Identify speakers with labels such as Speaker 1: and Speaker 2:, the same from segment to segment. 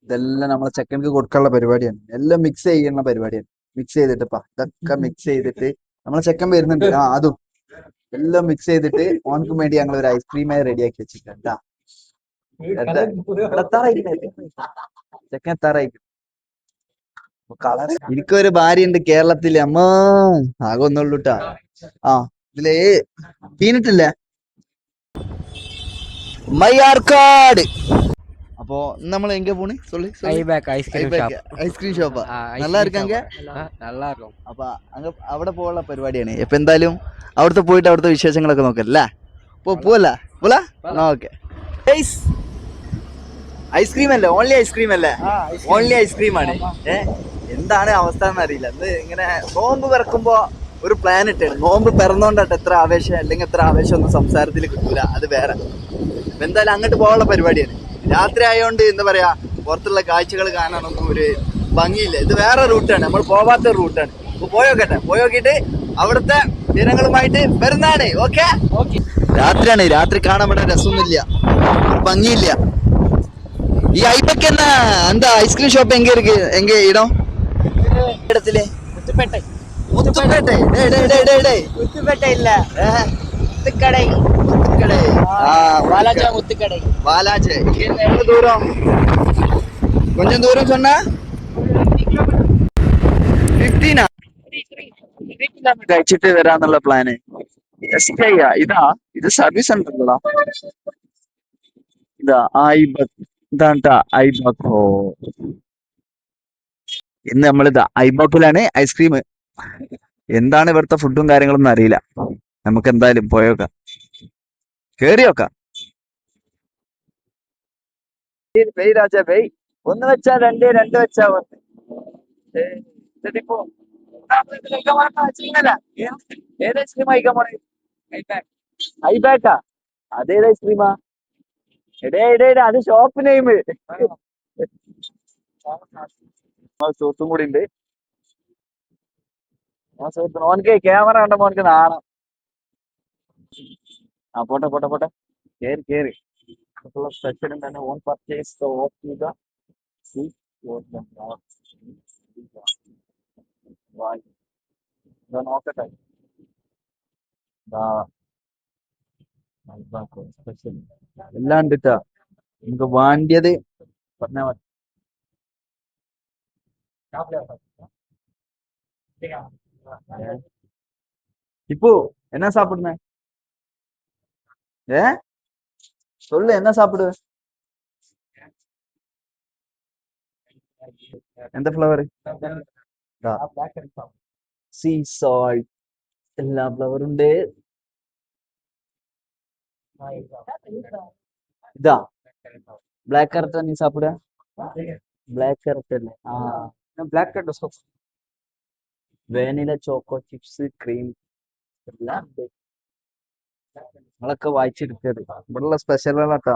Speaker 1: ഇതെല്ലാം നമ്മളെ ചെക്കൻക്ക് കൊടുക്കാനുള്ള പരിപാടിയാണ്. എല്ലാം മിക്സ് ചെയ്യുന്ന പരിപാടിയാണ്. മിക്സ് ചെയ്തിട്ടിപ്പാ ഇതൊക്കെ മിക്സ് ചെയ്തിട്ട് നമ്മളെ ചെക്കൻ വരുന്നുണ്ട്. അതും എല്ലാം മിക്സ് ചെയ്തിട്ട് ഓനക്കും വേണ്ടി ഞങ്ങൾ ഒരു ഐസ്ക്രീമായി റെഡിയാക്കി വെച്ചിട്ടുണ്ട്. ചെക്കൻ എത്താറായിരിക്കും. എനിക്കൊരു ഭാര്യയുണ്ട് കേരളത്തില്. അമ്മ ആകെ ഒന്നുള്ളൂട്ടാ. ഇതിലേ പീനിട്ടില്ലേ മയ്യാർക്കാട്. അപ്പൊ നമ്മൾ എങ്ക പോണ് ഐസ്ക്രീം ഷോപ്പാ. நல்லா இருக்காங்க. അപ്പൊ അങ്ങ് അവിടെ പോകാനുള്ള പരിപാടിയാണ്. ഇപ്പൊ എന്തായാലും അവിടുത്തെ പോയിട്ട് അവിടുത്തെ വിശേഷങ്ങളൊക്കെ നോക്കല്ലേ. പോവല്ല പോലാ. ഓക്കെ ഐസ്ക്രീം അല്ലേ? ഓൺലി ഐസ്ക്രീം അല്ലേ? ഓൺലി ഐസ്ക്രീം ആണ്. എന്താണ് അവസ്ഥ എന്നറിയില്ല. ഇങ്ങനെ നോമ്പ് പിറക്കുമ്പോ ഒരു പ്ലാൻ ഇട്ടാണ്. നോമ്പ് പിറന്നോണ്ടാട്ട് എത്ര ആവേശം അല്ലെങ്കിൽ എത്ര ആവേശം ഒന്നും സംസാരത്തിൽ കിട്ടൂല. അത് വേറെ. എന്തായാലും അങ്ങോട്ട് പോകാനുള്ള പരിപാടിയാണ്. രാത്രി ആയതുകൊണ്ട് എന്താ പറയാ, പുറത്തുള്ള കാഴ്ചകൾ കാണാനൊന്നും ഒരു ഭംഗിയില്ല. ഇത് വേറെ റൂട്ടാണ്, നമ്മൾ പോവാത്ത റൂട്ടാണ്. അപ്പൊ പോയോക്കിട്ട് അവിടുത്തെ ജനങ്ങളുമായിട്ട് വരുന്നതാണ്. ഓക്കെ. രാത്രിയാണ്, രാത്രി കാണാൻ ഇവിടെ രസമൊന്നുമില്ല, ഭംഗിയില്ല. ഈ ഐബക്ക് എന്നാ എന്താ ഐസ്ക്രീം ഷോപ്പ് എങ്ക ഇടം இடத்துல முத்துப்பேட்டை. முத்துப்பேட்டை முத்துப்பேட்டை இல்ல, முத்துக்கடை. முத்துக்கடை. வாலாஜா முத்துக்கடை. வாலாஜா எவ்வளவு தூரம்? கொஞ்சம் தூரம் சொன்னா 15 കഴിച്ചിട്ട് വരാന്നുള്ള പ്ലാന്. ഇതാ ഇത് സർവീസ് സെന്റർ. ഇതാ ഇതാണ്ടാ ഐബക്കോ. ഇന്ന് നമ്മളിതാ ഐബോക്കിലാണ് ഐസ്ക്രീം. എന്താണ് ഇവിടുത്തെ ഫുഡും കാര്യങ്ങളൊന്നും അറിയില്ല. നമുക്ക് എന്തായാലും പോയോക്കാം, കേറിയോക്കാം. രാജ ബെയ് ഒന്ന് വെച്ചാ രണ്ട്, രണ്ട് വെച്ചാ ഒന്ന്. ഏത് ഐസ്ക്രീം കഴിക്കാൻ പോണേ? ഐബാക്കാ? അതേത് ഐസ്ക്രീമാ? എടേ അത് ഷോപ്പ് നെയിം. സുഹൃത്തും കൂടി ഉണ്ട്. മോനക്ക് ക്യാമറ കണ്ട മോനക്ക് നാണം. പോട്ടെ കേറി. സ്പെഷ്യൽ തന്നെ. ഓൺ പർച്ചേസ് ഓഫ് നോക്കട്ടെ. സ്പെഷ്യൽ എല്ലാം ഉണ്ടിട്ടാ. നമുക്ക് വേണ്ടിയത് പറഞ്ഞാ മതി. ഇപ്പോ എന്നാ സാപ്പിടുന്നേ? சொல்லு, என்ன சாப்பிடு? எந்த ஃப்ளவர்? சீ சால்ட். எல்லா ஃப்ளவரும் ഉണ്ട്. ഇതാ ബ്ലാക്ക് കറക്റ്റ് നീ സാപ്പിടുക. ബ്ലാക്ക് കറക്റ്റ് അല്ലേ? Black correct. Vanilla, choco chips, cream എല്ലാം ഉണ്ട്. നിങ്ങളൊക്കെ വായിച്ചെടുക്കരുത്. ഇവിടെയുള്ള സ്പെഷ്യലുകളാട്ടോ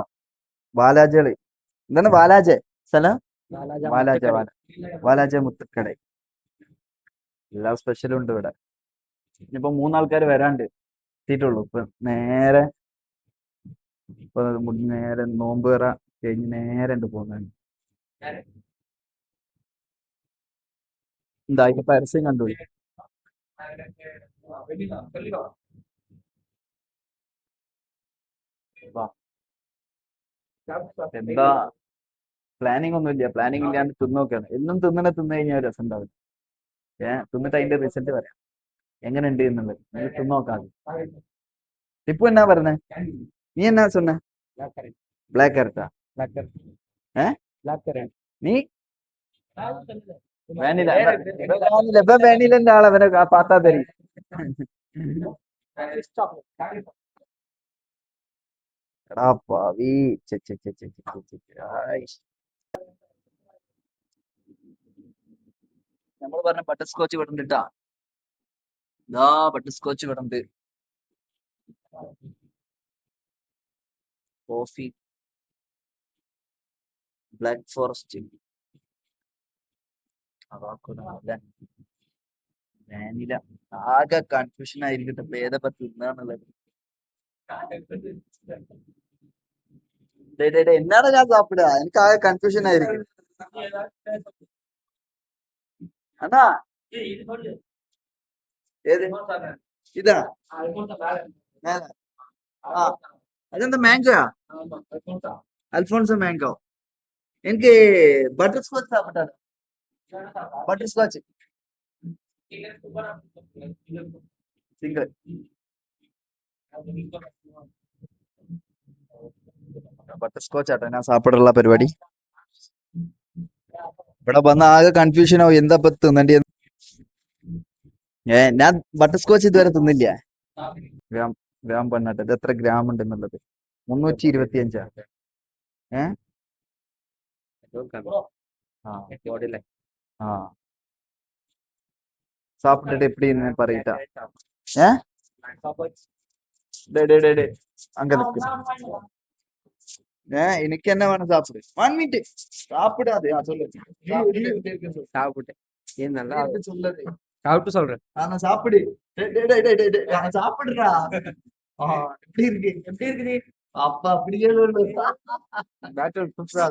Speaker 1: വാലാജകള്. എന്താണ് വാലാജ സ്ഥലം? വാലാജ മുത്തുക്കട. എല്ലാ സ്പെഷ്യലും ഉണ്ട് ഇവിടെ. ഇനിയിപ്പോ 3 ആൾക്കാർ വരാണ്ട് എത്തിയിട്ടുള്ളൂ. നേരെ നോമ്പ് തുറ കഴിഞ്ഞ് നേരെ ഉണ്ട് പോകുന്നതാണ്. എന്താ ഇപ്പൊ പരസ്യം കണ്ടു. എന്താ പ്ലാനിങ് ഒന്നുമില്ല. പ്ലാനിങ് ഇല്ലാണ്ട് തിന്നോക്കാണ്. എന്നും തിന്നു കഴിഞ്ഞാൽ രസം ഉണ്ടാവില്ല. തിന്നിട്ട് അതിന്റെ റിസൾട്ട് പറയാം എങ്ങനെ ഉണ്ട് എന്നുള്ളത്. നിങ്ങൾ തിന്നോക്കാം. ഇപ്പൊ എന്നാ പറഞ്ഞേ? നീ എന്നാ சொன்ன? Black correct? നീ വാനില. വാനിലന്റെ ആളവനെ പാത്താ തരും. എടാ പാവി. നമ്മൾ പറഞ്ഞ ബട്ടർ സ്കോച്ച് ഇവിടെ ഉണ്ട് ട്ടാ. ബട്ടർ സ്കോച്ച് ഇവിടെ ഉണ്ട്. Coffee, black forest, vanilla. ആകെ കൺഫ്യൂഷൻ ആയിരിക്കട്ടെ ഇപ്പൊ ഏതപ്പ തിന്നാന്നുള്ളത്. എന്നാണ് ഞാൻ സാപ്പിടുക? എനിക്ക് ആകെ കൺഫ്യൂഷൻ ആയിരിക്കും. അണ്ണാ ഏത് ഇതാ മേലെ. ആ അതെന്താ മാംഗോയാ? Alphonso mango. എനിക്ക് ബട്ടർ സ്കോച്ച് സാപ്പിട്ടാണ്. Butterscotch single. Butterscotch ആട്ടോ ഞാൻ സാപ്പിടുള്ള പരിപാടി. ഇവിടെ വന്ന ആകെ കൺഫ്യൂഷൻ ആവും എന്താ ഇപ്പൊ തിന്നണ്ടി. ഞാൻ ബട്ടർ സ്കോച്ച് ഇതുവരെ തിന്നില്ല. ഗ്രാം ഗ്രാം പണ്ണട്ടെ ഇത് എത്ര ഗ്രാം ഉണ്ടെന്നുള്ളത്. 325. ഏഹ് ആ ആ சாப்பிட்டுட்டு எப்படின்னு പറയിട്ടാ. ഏഹ് டே அங்க நிக்கு. எனக்கு என்ன வேணும் சாப்பிடு. 1 minute சாப்பிடாது. சொல்லு சாப்பிட்டு ஏன் நல்லா சொல்லுது. சாப்பிட்டு சொல்றேன் நான் சாப்பிடு. நான் சாப்பிடுறா. எப்படி இருக்கு எப்படி இருக்குது அப்பா அப்படியே பேட்டர் சூப்பரா.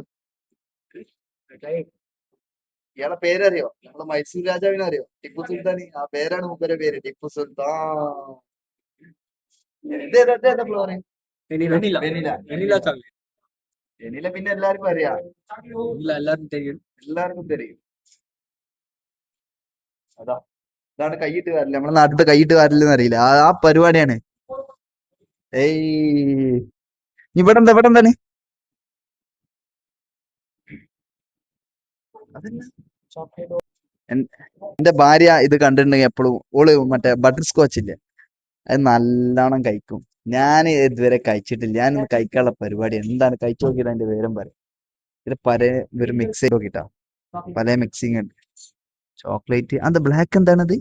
Speaker 1: ഇയാളെ പേരറിയോ? നമ്മളെ മൈസൂർ രാജാവിനെ അറിയോ? ടിപ്പു സുൽത്താൻ. ആ പേരാണ് മൂപ്പരെ പേര്, ടിപ്പു സുൽത്താൻ. ഇതേതാ floor? Vanilla. Vanilla chocolate. Vanilla പിന്നെ എല്ലാവർക്കും അറിയാം. എല്ലാവർക്കും தெரியும். അതാ ഇതാണ് കൈയിട്ട് കാരില്ല. നമ്മളെ നാട്ടിലത്തെ കൈയിട്ട് കാരില്ലെന്ന് അറിയില്ല. ആ പരിപാടിയാണ്. ഏയ് ഇവിടെ എന്താ ഇവിടെ എന്താണ്? എന്റെ ഭാര്യ ഇത് കണ്ടിട്ടുണ്ടെങ്കിൽ എപ്പോഴും ഓള് മറ്റേ ബട്ടർ സ്കോച്ച് ഇല്ലേ അത് നല്ലോണം കഴിക്കും. ഞാൻ ഇതുവരെ കഴിച്ചിട്ടില്ല. ഞാനൊന്ന് കഴിക്കാനുള്ള പരിപാടി എന്താണ് കഴിച്ചു നോക്കിയിട്ട് അതിന്റെ വിവരം പറയും. ഇത് പല ഒരു മിക്സ് ചെയ്ത് നോക്കിട്ടാ. പല മിക്സിങ് ഉണ്ട്. ചോക്ലേറ്റ് അത് ബ്ലാക്ക് എന്താണത്?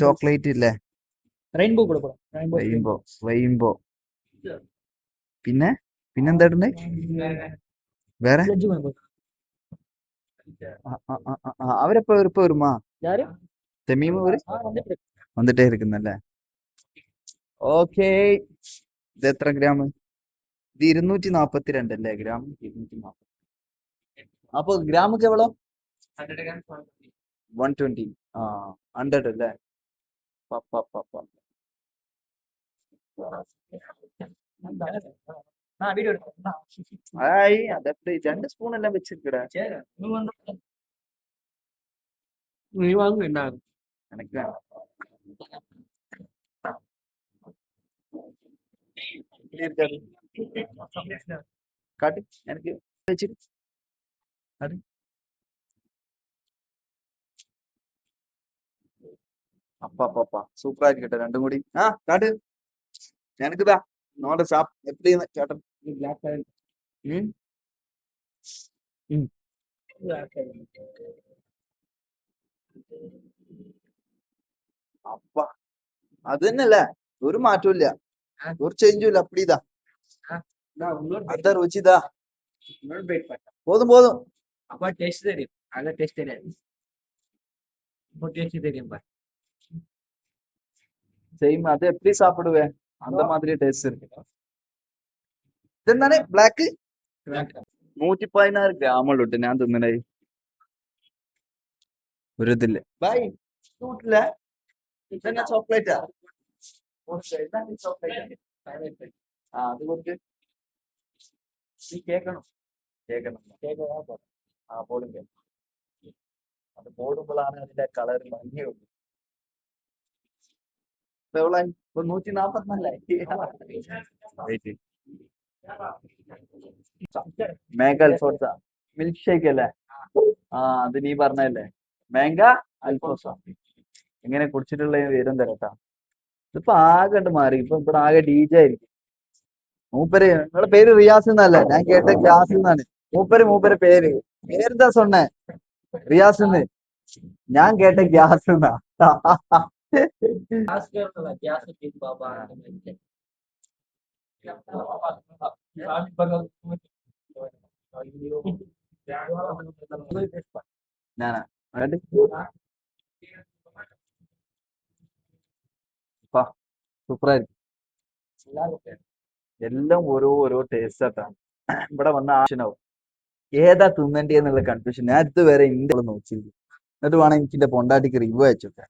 Speaker 1: ചോക്ലേറ്റ് ഇല്ലേ? റെയിൻബോ. റെയിൻബോ. പിന്നെ പിന്നെന്താ ഇടണ്ടേ വേറെ? അവരെപ്പോ ഇപ്പൊ വരുമാ തെമീമ് വന്നിട്ടേ ഇരിക്കുന്നല്ലേ? ഓക്കേ. ഇത് എത്ര ഗ്രാം? ഇത് 242 അല്ലേ ഗ്രാം? 240. അപ്പൊ ഗ്രാമൊക്കെ എവ്വളോ? 120. ആ 100 അല്ലേ? ആയി അതെപ്പ 2 സ്പൂൺ എല്ലാം വെച്ചിരിക്കട. എനിക്ക് കാട്ടി എനിക്ക് വെച്ചിട്ട് കാട്ടി. അപ്പ സൂപ്പർ ആയിരിക്കട്ടെ രണ്ടും കൂടി. കാട്ട് എനിക്കിതാ നോടെ സാപ്പ് എപ്പി ചേട്ടൻ. ഉം. ഉം. അപ്പ അത് തന്നെയല്ലേ, ഒരു മാറ്റവും ഇല്ല, ഒരു ചേഞ്ചും ഇല്ല. അപ്പടി ഇതാ അതാ രുചി ഇതാ. പോതും പോതും. സെയിം അത് എപ്പി സാപ്പിടുവേ அந்த மாதிரி ടേസ്റ്റ് ഇருக்கு. ഇതെന്താണ് ബ്ലാക്ക്? 116 ഗ്രാമുള്ളൂ ഞാൻ തിന്നണേ. ഒരു ഇതില്ലേ ബൈ ഫ്രൂട്ടില്ല. ഇതന്നെ ചോക്ലേറ്റാ? ചോക്ലേറ്റ് അത് കൊടുത്ത് കേക്കണം. കേക്കണം പോടും കേക്ക്. അത് പോടുമ്പോഴാണ് അതിന്റെ കളർ ഭംഗിയുള്ളൂ. ഇപ്പൊ 144. മാംഗോ അൽഫോൺസ മിൽക്ക് ഷേക്ക് അല്ലേ? അത് നീ പറഞ്ഞല്ലേ മാംഗോ അൽഫോൺസ. എങ്ങനെ കുടിച്ചിട്ടുള്ള വിവരം തരട്ടാ. ഇതിപ്പോ ആകെ ഉണ്ട് മാറി. ഇപ്പൊ ഇവിടെ ആകെ ഡീജെ ആയിരിക്കും. മൂപ്പര് നിങ്ങളുടെ പേര് റിയാസ് എന്നല്ലേ? ഞാൻ കേട്ട ഗ്യാസ് എന്നാണ്. മൂപ്പര് പേരെന്താ சொன்னே? റിയാസ്. ഞാൻ കേട്ട ഗ്യാസ് എന്നാ. ഞാനാ സൂപ്പറായിരിക്കും. എല്ലാം ഓരോ ടേസ്റ്റ് ആട്ടാ. ഇവിടെ വന്ന ആവശ്യമാവും. ഏതാ തിന്നണ്ടി എന്നുള്ള കൺഫ്യൂഷൻ ഞാൻ ഇതുവരെ ഇന്റെ നോക്കിയില്ല. എന്നിട്ട് വേണം എനിക്ക് എന്റെ പൊണ്ടാട്ടിക്ക് റിവ്യൂ അയച്ചോട്ടെ.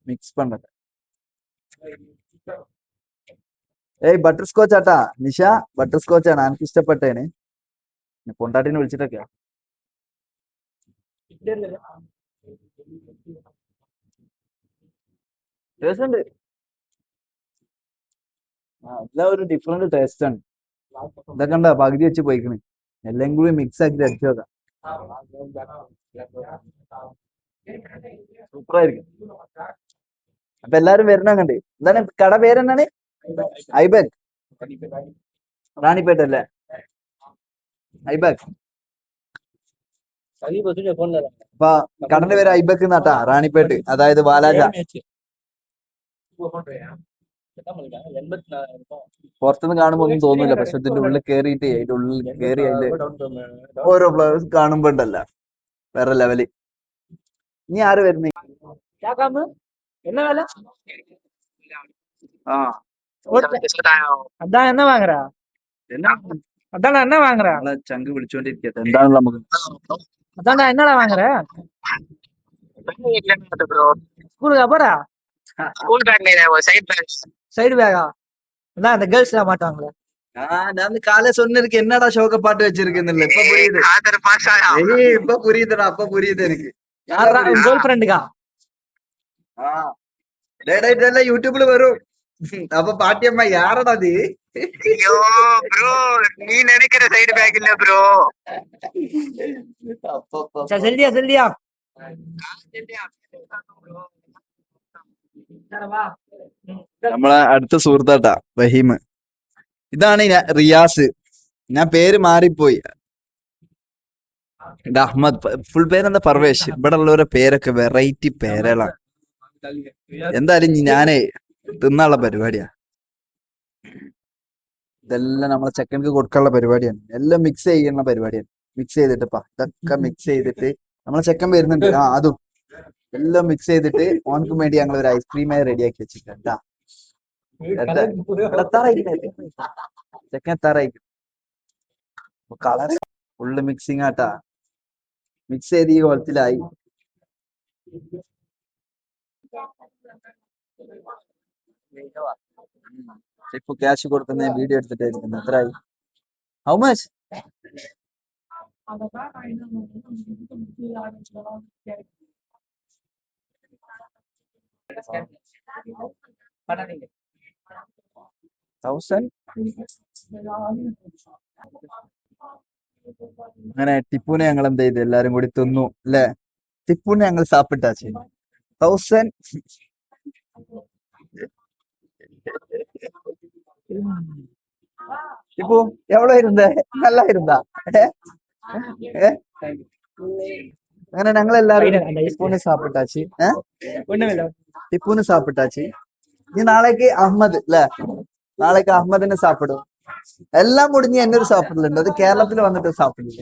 Speaker 1: മിക്സ് പണ്ടട്ടെ. ഏയ് ബട്ടർ സ്കോച്ച് ആട്ടാ നിഷ, ബട്ടർ സ്കോച്ച് ആണ് എനിക്ക് ഇഷ്ടപ്പെട്ടേന്. പൊണ്ടാട്ടിനെ വിളിച്ചിട്ടൊക്കെ ടേസ്റ്റ് ഉണ്ട്. എല്ലാം ഒരു ഡിഫറെന്റ് ടേസ്റ്റ് ആണ്. ഇതൊക്കെ ഉണ്ടാ പകുതി വെച്ച് പോയിക്കണ്. എല്ലാം കൂടി മിക്സ് ആക്കി അടിച്ചു നോക്കാം. സൂപ്പർ ആയിരിക്കും. അപ്പൊ എല്ലാരും വരുന്ന കണ്ട്. എന്താണ് കട പേരെന്താണ്? ഐബക് റാണിപ്പേട്ട അല്ലേ? ഐബക്. അപ്പൊ കടന്റെ പേര് ഐബക് എന്നാട്ടാ, റാണിപ്പേട്ട്, അതായത് വാലാജ. പുറത്തുനിന്ന് കാണുമ്പോ ഒന്നും തോന്നില്ല, പക്ഷെ ഇതിന്റെ ഉള്ളിൽ കേറിയിട്ട് അതിന്റെ ഉള്ളിൽ കേറി അതിന്റെ ഓരോ ഫ്ലവേഴ്സ് കാണുമ്പോ ഉണ്ടല്ല വേറെ ലെവല്. ഇനി ആര് വരുന്നേ? ആ
Speaker 2: அதான் என்ன வாங்குற?
Speaker 1: എന്നാ
Speaker 2: அதான்டா என்ன வாங்குற?
Speaker 1: നമ്മളെ ചങ്ക് വിളിച്ചോണ്ടിരിക്കട്ടെ, എന്താണല്ലോ നമുക്ക്.
Speaker 2: அதான்டா என்னடா வாங்குற? ஸ்கூலுக்கு போறா? சைடு பேக்கா? அதான் அந்த கேர்ள்ஸ் எல்லாம் மாட்டாங்களே.
Speaker 1: நான் காலை சொன்னதுக்கு என்னடா ஷோக்க பாட்டு வச்சிருக்குன்னு இப்ப புரியுது. இப்ப புரியுதுடா, அப்ப புரியுது எனக்கு.
Speaker 2: யாரா உன் கேர்ள் ஃப்ரெண்டுக்கா?
Speaker 1: இதெல்லாம் யூடியூப்ல வரும். அப்ப பாட்டியம்மா யாரடா அது?
Speaker 3: ஐயோ ப்ரோ, நீ நினைக்கிற சைடு பேக் இல்ல ப்ரோ.
Speaker 2: சரி செல்தியா செல்தியா
Speaker 1: നമ്മളെ അടുത്ത സുഹൃത്താട്ടാ വഹീം. ഇതാണ് റിയാസ്. ഞാൻ പേര് മാറിപ്പോയി. ഇത് അഹമ്മദ്. ഫുൾ പേരെന്താ? പർവേഷ്. ഇവിടെ ഉള്ളവരുടെ പേരൊക്കെ വെറൈറ്റി പേരുകളാണ്. എന്തായാലും ഞാനേ തിന്നാനുള്ള പരിപാടിയാ. ഇതെല്ലാം നമ്മളെ ചെക്കൻക്ക് കൊടുക്കാനുള്ള പരിപാടിയാണ്. എല്ലാം മിക്സ് ചെയ്യുന്ന പരിപാടിയാണ്. മിക്സ് ചെയ്തിട്ട് ഇതൊക്കെ മിക്സ് ചെയ്തിട്ട് നമ്മളെ ചെക്കൻ വരുന്നുണ്ട്. അതും എല്ലാം മിക്സ് ചെയ്തിട്ട് ഓനക്കും വേണ്ടി ഞങ്ങൾ ഒരു ഐസ്ക്രീമായി റെഡിയാക്കി വെച്ചിട്ടുണ്ട്. ചെക്കൻ എത്താറായിരിക്കും. കളർ ഫുള്ള് മിക്സിങ് ആട്ടാ. മിക്സ് ചെയ്ത് ഈ കുളത്തിലായി. ഇപ്പൊ ക്യാഷ് കൊടുക്കുന്ന വീഡിയോ എടുത്തിട്ടായിരിക്കുന്നു. എത്രയായി? How much? അങ്ങനെ ടിപ്പുനെ ഞങ്ങൾ എന്ത് ചെയ്തു? എല്ലാരും കൂടി തിന്നു അല്ലെ? ടിപ്പുനെ ഞങ്ങൾ സാപ്പിട്ടാച്ച് 1000. இப்போ எவ்வளவு இருந்த? நல்லா இருந்தா? അങ്ങനെ ഞങ്ങൾ എല്ലാരും ടിപ്പൂന് സാപ്പിട്ടാച്ച്. ടിപ്പൂന് സാപ്പിട്ടാച്ച്. ഇനി നാളേക്ക് അഹമ്മദ് അല്ലെ? നാളേക്ക് അഹമ്മദിനെ സാപ്പിടും. എല്ലാം മുടിഞ്ഞ് എന്നെ ഒരു സാപ്പിടലുണ്ട്. അത് കേരളത്തിൽ വന്നിട്ട് സാപ്പിടില്ല.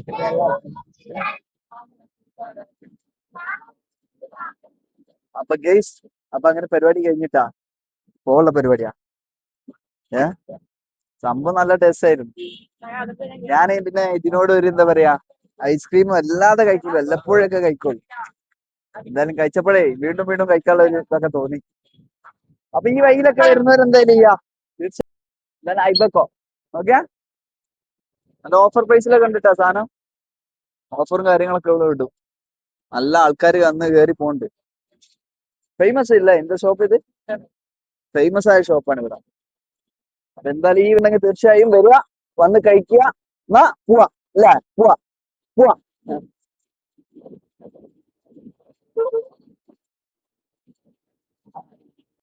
Speaker 1: അപ്പൊ ഗെയ്സ്, അപ്പൊ അങ്ങനെ പരിപാടി കഴിഞ്ഞിട്ടാ പോവുള്ള പരിപാടിയാ. സംഭവം നല്ല ടേസ്റ്റ് ആയിരുന്നു. ഞാൻ പിന്നെ ഇതിനോട് ഒരു എന്താ പറയാ, ഐസ്ക്രീമും അല്ലാതെ കഴിക്കില്ല, വല്ലപ്പോഴൊക്കെ കഴിക്കുള്ളൂ. എന്തായാലും കഴിച്ചപ്പോഴേ വീണ്ടും വീണ്ടും കഴിക്കാനുള്ള ഒരു ഇതൊക്കെ തോന്നി. അപ്പൊ ഈ വഴിയിലൊക്കെ വരുന്നവരെന്തായാലും ചെയ്യാ, തീർച്ചയായും ഐബക്കോ. ഓക്കെ, നല്ല ഓഫർ പ്രൈസിലൊക്കെ കണ്ടിട്ടാ സാധനം. ഓഫറും കാര്യങ്ങളൊക്കെ ഇവിടെ കിട്ടും. നല്ല ആൾക്കാർ വന്ന് കയറി പോണ്ട്. ഫേമസ് ഇല്ല എന്റെ ഷോപ്പ്, ഇത് ഫേമസ് ആയ ഷോപ്പാണ് ഇവിടെ. അപ്പൊ എന്തായാലും ഈ ഉണ്ടെങ്കിൽ തീർച്ചയായും വരിക, വന്ന് കഴിക്കുക. എന്നാ പോവാ അല്ലേ? പോവാ പോവാ.